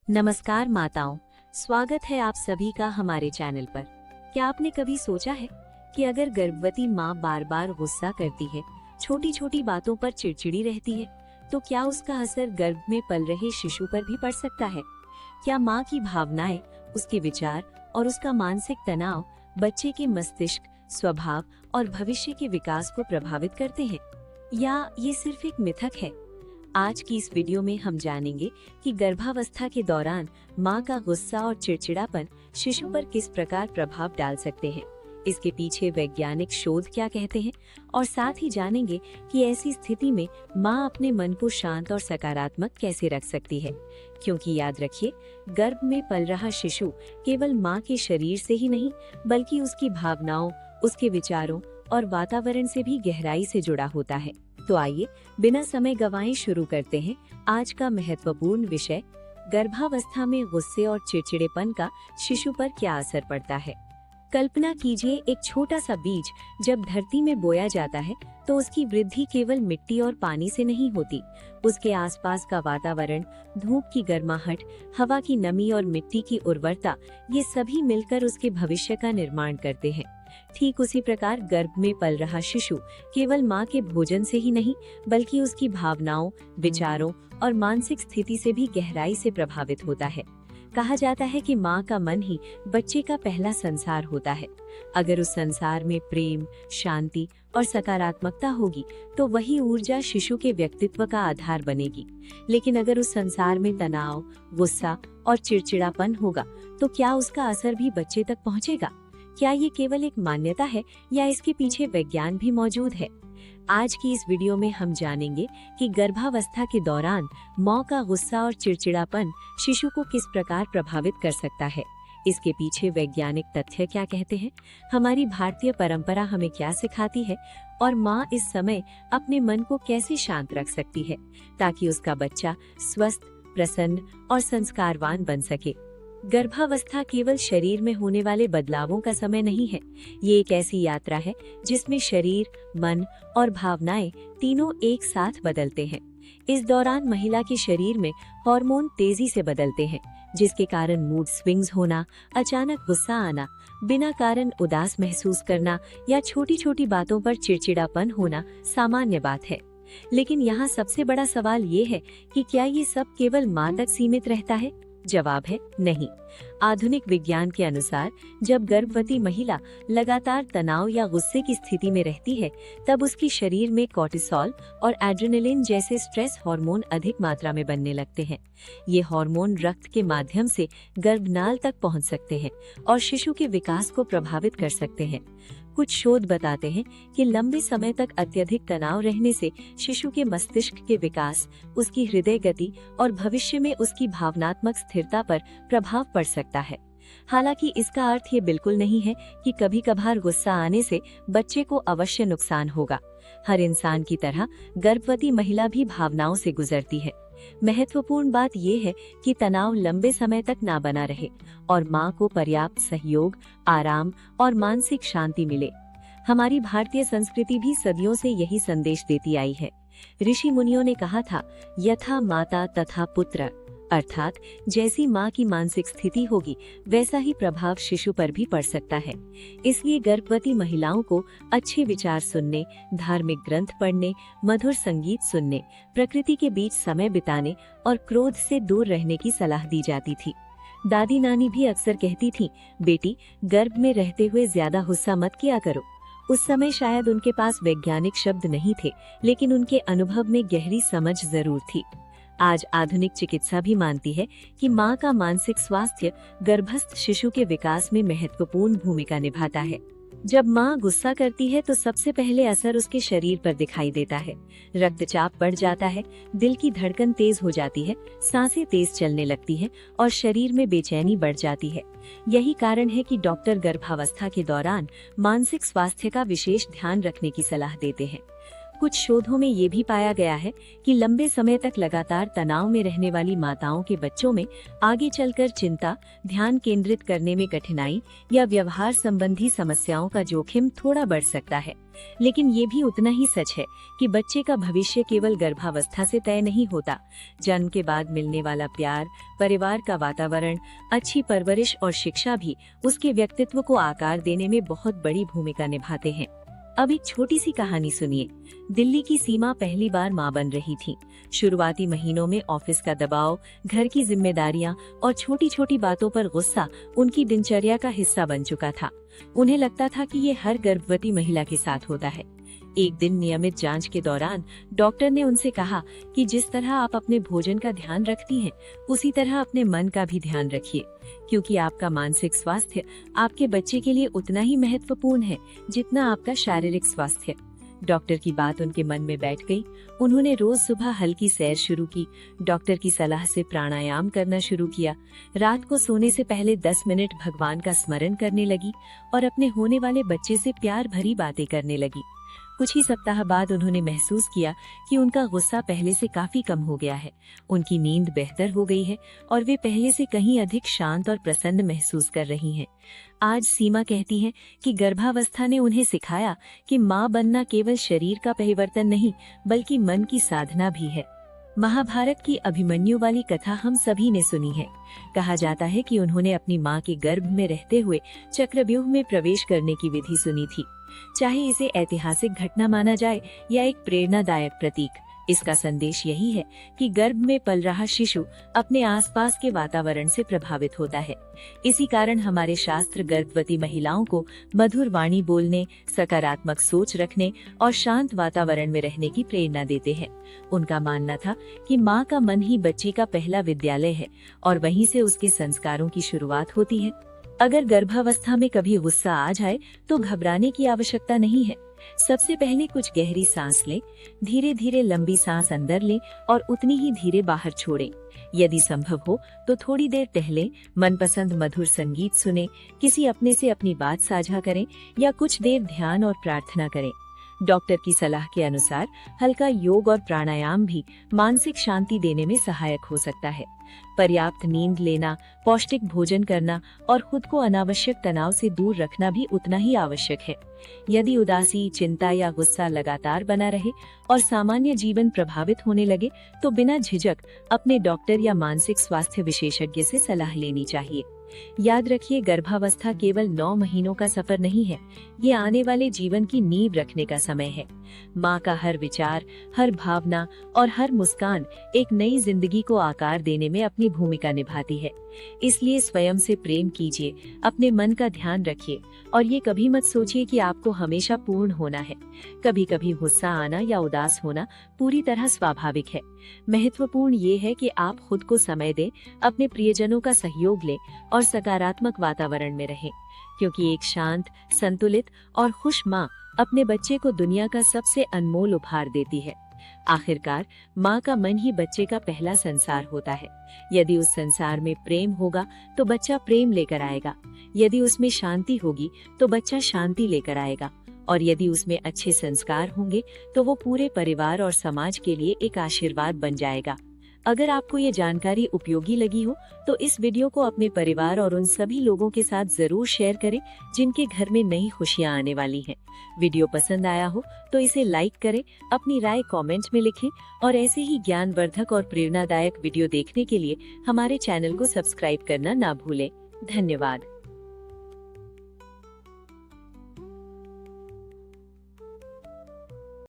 नमस्कार माताओं, स्वागत है आप सभी का हमारे चैनल पर। क्या आपने कभी सोचा है कि अगर गर्भवती माँ बार बार गुस्सा करती है, छोटी छोटी बातों पर चिड़चिड़ी रहती है, तो क्या उसका असर गर्भ में पल रहे शिशु पर भी पड़ सकता है? क्या माँ की भावनाएं, उसके विचार और उसका मानसिक तनाव बच्चे के मस्तिष्क, स्वभाव और भविष्य के विकास को प्रभावित करते हैं, या ये सिर्फ एक मिथक है? आज की इस वीडियो में हम जानेंगे कि गर्भावस्था के दौरान माँ का गुस्सा और चिड़चिड़ापन शिशु पर किस प्रकार प्रभाव डाल सकते हैं, इसके पीछे वैज्ञानिक शोध क्या कहते हैं, और साथ ही जानेंगे कि ऐसी स्थिति में माँ अपने मन को शांत और सकारात्मक कैसे रख सकती है। क्योंकि याद रखिए, गर्भ में पल रहा शिशु केवल माँ के शरीर से ही नहीं, बल्कि उसकी भावनाओं, उसके विचारों और वातावरण से भी गहराई से जुड़ा होता है। तो आइए बिना समय गंवाए शुरू करते हैं आज का महत्वपूर्ण विषय, गर्भावस्था में गुस्से और चिड़चिड़ेपन का शिशु पर क्या असर पड़ता है। कल्पना कीजिए, एक छोटा सा बीज जब धरती में बोया जाता है तो उसकी वृद्धि केवल मिट्टी और पानी से नहीं होती। उसके आसपास का वातावरण, धूप की गर्माहट, हवा की नमी और मिट्टी की उर्वरता, ये सभी मिलकर उसके भविष्य का निर्माण करते हैं। ठीक उसी प्रकार गर्भ में पल रहा शिशु केवल माँ के भोजन से ही नहीं, बल्कि उसकी भावनाओं, विचारों और मानसिक स्थिति से भी गहराई से प्रभावित होता है। कहा जाता है कि माँ का मन ही बच्चे का पहला संसार होता है। अगर उस संसार में प्रेम, शांति और सकारात्मकता होगी, तो वही ऊर्जा शिशु के व्यक्तित्व का आधार बनेगी। लेकिन अगर उस संसार में तनाव, गुस्सा और चिड़चिड़ापन होगा, तो क्या उसका असर भी बच्चे तक पहुँचेगा? क्या ये केवल एक मान्यता है, या इसके पीछे विज्ञान भी मौजूद है? आज की इस वीडियो में हम जानेंगे कि गर्भावस्था के दौरान माँ का गुस्सा और चिड़चिड़ापन शिशु को किस प्रकार प्रभावित कर सकता है। इसके पीछे वैज्ञानिक तथ्य क्या कहते हैं, हमारी भारतीय परंपरा हमें क्या सिखाती है, और माँ इस समय अपने मन को कैसे शांत रख सकती है ताकि उसका बच्चा स्वस्थ, प्रसन्न और संस्कारवान बन सके। गर्भावस्था केवल शरीर में होने वाले बदलावों का समय नहीं है। ये एक ऐसी यात्रा है जिसमें शरीर, मन और भावनाएं तीनों एक साथ बदलते हैं। इस दौरान महिला के शरीर में हार्मोन तेजी से बदलते हैं, जिसके कारण मूड स्विंग्स होना, अचानक गुस्सा आना, बिना कारण उदास महसूस करना या छोटी छोटी बातों पर चिड़चिड़ापन होना सामान्य बात है। लेकिन यहाँ सबसे बड़ा सवाल ये है कि क्या ये सब केवल माँ तक सीमित रहता है? जवाब है नहीं। आधुनिक विज्ञान के अनुसार जब गर्भवती महिला लगातार तनाव या गुस्से की स्थिति में रहती है, तब उसकी शरीर में कोर्टिसोल और एड्रेनलिन जैसे स्ट्रेस हार्मोन अधिक मात्रा में बनने लगते हैं। ये हार्मोन रक्त के माध्यम से गर्भनाल तक पहुंच सकते हैं और शिशु के विकास को प्रभावित कर सकते हैं। कुछ शोध बताते हैं कि लंबे समय तक अत्यधिक तनाव रहने से शिशु के मस्तिष्क के विकास, उसकी हृदय गति और भविष्य में उसकी भावनात्मक स्थिरता पर प्रभाव पड़ सकता है। हालांकि इसका अर्थ ये बिल्कुल नहीं है कि कभी कभार गुस्सा आने से बच्चे को अवश्य नुकसान होगा। हर इंसान की तरह गर्भवती महिला भी भावनाओं से गुजरती है। महत्वपूर्ण बात यह है कि तनाव लंबे समय तक ना बना रहे और माँ को पर्याप्त सहयोग, आराम और मानसिक शांति मिले। हमारी भारतीय संस्कृति भी सदियों से यही संदेश देती आई है। ऋषि मुनियों ने कहा था, यथा माता तथा पुत्र, अर्थात जैसी माँ की मानसिक स्थिति होगी, वैसा ही प्रभाव शिशु पर भी पड़ सकता है। इसलिए गर्भवती महिलाओं को अच्छे विचार सुनने, धार्मिक ग्रंथ पढ़ने, मधुर संगीत सुनने, प्रकृति के बीच समय बिताने और क्रोध से दूर रहने की सलाह दी जाती थी। दादी नानी भी अक्सर कहती थी, बेटी, गर्भ में रहते हुए ज्यादा गुस्सा मत किया करो। उस समय शायद उनके पास वैज्ञानिक शब्द नहीं थे, लेकिन उनके अनुभव में गहरी समझ जरूर थी। आज आधुनिक चिकित्सा भी मानती है कि माँ का मानसिक स्वास्थ्य गर्भस्थ शिशु के विकास में महत्वपूर्ण भूमिका निभाता है। जब माँ गुस्सा करती है तो सबसे पहले असर उसके शरीर पर दिखाई देता है। रक्तचाप बढ़ जाता है, दिल की धड़कन तेज हो जाती है, सांसें तेज चलने लगती है और शरीर में बेचैनी बढ़ जाती है। यही कारण है कि डॉक्टर गर्भावस्था के दौरान मानसिक स्वास्थ्य का विशेष ध्यान रखने की सलाह देते हैं। कुछ शोधों में ये भी पाया गया है कि लंबे समय तक लगातार तनाव में रहने वाली माताओं के बच्चों में आगे चलकर चिंता, ध्यान केंद्रित करने में कठिनाई या व्यवहार संबंधी समस्याओं का जोखिम थोड़ा बढ़ सकता है। लेकिन ये भी उतना ही सच है कि बच्चे का भविष्य केवल गर्भावस्था से तय नहीं होता। जन्म के बाद मिलने वाला प्यार, परिवार का वातावरण, अच्छी परवरिश और शिक्षा भी उसके व्यक्तित्व को आकार देने में बहुत बड़ी भूमिका निभाते हैं। अब एक छोटी सी कहानी सुनिए। दिल्ली की सीमा पहली बार मां बन रही थी। शुरुआती महीनों में ऑफिस का दबाव, घर की जिम्मेदारियां और छोटी छोटी बातों पर गुस्सा उनकी दिनचर्या का हिस्सा बन चुका था। उन्हें लगता था कि ये हर गर्भवती महिला के साथ होता है। एक दिन नियमित जांच के दौरान डॉक्टर ने उनसे कहा कि जिस तरह आप अपने भोजन का ध्यान रखती हैं, उसी तरह अपने मन का भी ध्यान रखिए, क्योंकि आपका मानसिक स्वास्थ्य आपके बच्चे के लिए उतना ही महत्वपूर्ण है जितना आपका शारीरिक स्वास्थ्य। डॉक्टर की बात उनके मन में बैठ गई। उन्होंने रोज सुबह हल्की सैर शुरू की, डॉक्टर की सलाह से प्राणायाम करना शुरू किया, रात को सोने से पहले 10 मिनट भगवान का स्मरण करने लगी और अपने होने वाले बच्चे से प्यार भरी बातें करने लगी। कुछ ही सप्ताह बाद उन्होंने महसूस किया कि उनका गुस्सा पहले से काफी कम हो गया है, उनकी नींद बेहतर हो गई है और वे पहले से कहीं अधिक शांत और प्रसन्न महसूस कर रही हैं। आज सीमा कहती हैं कि गर्भावस्था ने उन्हें सिखाया कि मां बनना केवल शरीर का परिवर्तन नहीं, बल्कि मन की साधना भी है। महाभारत की अभिमन्यु वाली कथा हम सभी ने सुनी है। कहा जाता है कि उन्होंने अपनी मां के गर्भ में रहते हुए चक्रव्यूह में प्रवेश करने की विधि सुनी थी। चाहे इसे ऐतिहासिक घटना माना जाए या एक प्रेरणादायक प्रतीक, इसका संदेश यही है कि गर्भ में पल रहा शिशु अपने आसपास के वातावरण से प्रभावित होता है। इसी कारण हमारे शास्त्र गर्भवती महिलाओं को मधुर वाणी बोलने, सकारात्मक सोच रखने और शांत वातावरण में रहने की प्रेरणा देते हैं। उनका मानना था कि माँ का मन ही बच्चे का पहला विद्यालय है और वहीं से उसके संस्कारों की शुरुआत होती है। अगर गर्भावस्था में कभी गुस्सा आ जाए तो घबराने की आवश्यकता नहीं है। सबसे पहले कुछ गहरी सांस लें, धीरे धीरे लंबी सांस अंदर लें और उतनी ही धीरे बाहर छोड़ें। यदि संभव हो तो थोड़ी देर टहलें, मनपसंद मधुर संगीत सुनें, किसी अपने से अपनी बात साझा करें या कुछ देर ध्यान और प्रार्थना करें। डॉक्टर की सलाह के अनुसार हल्का योग और प्राणायाम भी मानसिक शांति देने में सहायक हो सकता है। पर्याप्त नींद लेना, पौष्टिक भोजन करना और खुद को अनावश्यक तनाव से दूर रखना भी उतना ही आवश्यक है। यदि उदासी, चिंता या गुस्सा लगातार बना रहे और सामान्य जीवन प्रभावित होने लगे तो बिना झिझक अपने डॉक्टर या मानसिक स्वास्थ्य विशेषज्ञ से सलाह लेनी चाहिए। याद रखिए, गर्भावस्था केवल 9 महीनों का सफर नहीं है, ये आने वाले जीवन की नींव रखने का समय है। माँ का हर विचार, हर भावना और हर मुस्कान एक नई जिंदगी को आकार देने में अपनी भूमिका निभाती है। इसलिए स्वयं से प्रेम कीजिए, अपने मन का ध्यान रखिए और ये कभी मत सोचिए कि आपको हमेशा पूर्ण होना है। कभी कभी गुस्सा आना या उदास होना पूरी तरह स्वाभाविक है। महत्वपूर्ण ये है कि आप खुद को समय दें, अपने प्रियजनों का सहयोग लें और सकारात्मक वातावरण में रहें, क्योंकि एक शांत, संतुलित और खुश माँ अपने बच्चे को दुनिया का सबसे अनमोल उपहार देती है। आखिरकार माँ का मन ही बच्चे का पहला संसार होता है। यदि उस संसार में प्रेम होगा तो बच्चा प्रेम लेकर आएगा, यदि उसमें शांति होगी तो बच्चा शांति लेकर आएगा और यदि उसमें अच्छे संस्कार होंगे तो वो पूरे परिवार और समाज के लिए एक आशीर्वाद बन जाएगा। अगर आपको ये जानकारी उपयोगी लगी हो तो इस वीडियो को अपने परिवार और उन सभी लोगों के साथ जरूर शेयर करें जिनके घर में नई खुशियां आने वाली हैं। वीडियो पसंद आया हो तो इसे लाइक करें, अपनी राय कमेंट में लिखें और ऐसे ही ज्ञानवर्धक और प्रेरणादायक वीडियो देखने के लिए हमारे चैनल को सब्सक्राइब करना ना भूलें। धन्यवाद।